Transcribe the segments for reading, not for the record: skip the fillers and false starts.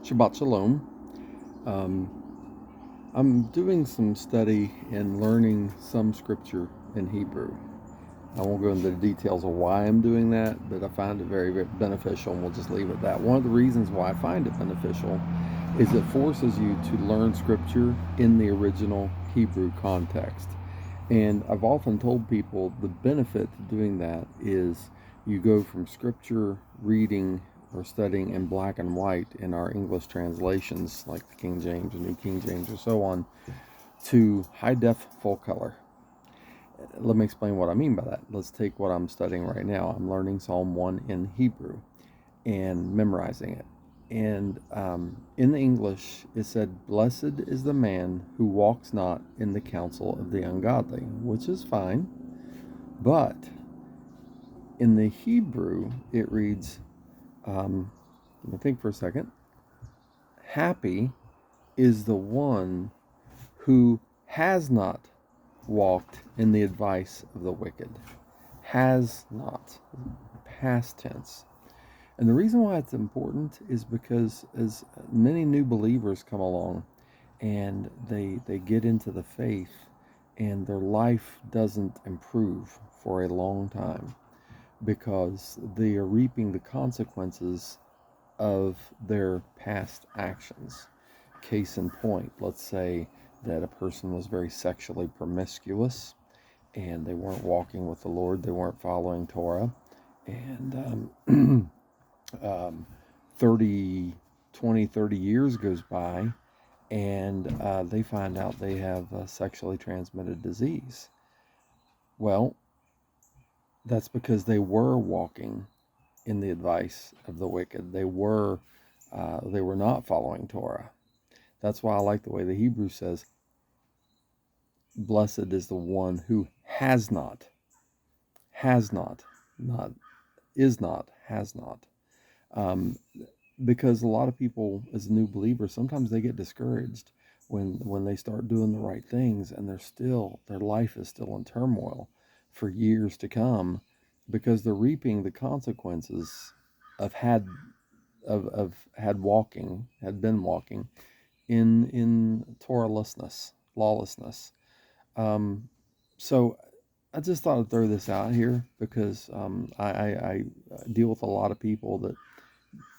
Shabbat Shalom. Um, I'm doing some study and learning some scripture in Hebrew. I won't go into the details of why I'm doing that, but I find it very, very beneficial, and we'll just leave it at that. One of the reasons why I find it beneficial is it forces you to learn scripture in the original Hebrew context. And I've often told people the benefit to doing that is you go from scripture reading or studying in black and white in our English translations, like the King James or New King James or so on, to high def full color. Let me explain what I mean by that. Let's take what I'm studying right now. I'm learning Psalm 1 in Hebrew and memorizing it. And in the English, it said, "Blessed is the man who walks not in the counsel of the ungodly," which is fine. But in the Hebrew, it reads, let me think for a second. Happy is the one who has not walked in the advice of the wicked. Has not. Past tense. And the reason why it's important is because as many new believers come along and they get into the faith and their life doesn't improve for a long time because they are reaping the consequences of their past actions. Case in point, let's say that a person was very sexually promiscuous and they weren't walking with the Lord, they weren't following Torah, and 30 years goes by and they find out they have a sexually transmitted disease. Well, that's because they were walking in the advice of the wicked. They were not following Torah. That's why I like the way the Hebrew says, "Blessed is the one who has not, not is not, has not." Um, because a lot of people, as new believers, sometimes they get discouraged when they start doing the right things and their life is still in turmoil for years to come because they're reaping the consequences of had been walking in lawlessness. So I just thought I'd throw this out here because I deal with a lot of people that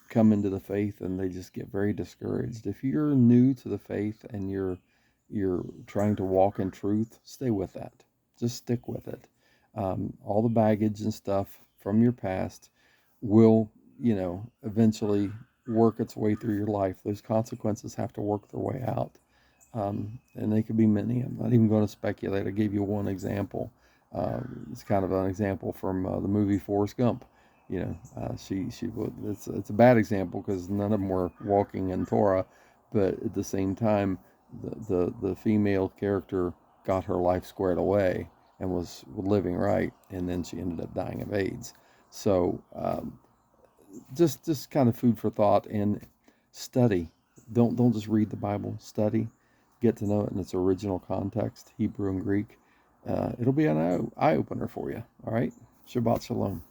come into the faith and they just get very discouraged. If you're new to the faith and you're trying to walk in truth, stay with that. Just stick with it. All the baggage and stuff from your past will, eventually work its way through your life. Those consequences have to work their way out. And they could be many. I'm not even going to speculate. I gave you one example. It's kind of an example from the movie Forrest Gump. It's a bad example because none of them were walking in Torah, but at the same time, the female character got her life squared away and was living right, and then she ended up dying of AIDS. So just kind of food for thought and study. Don't just read the Bible. Study, get to know it in its original context, Hebrew and Greek. It'll be an eye opener for you. All right, Shabbat Shalom.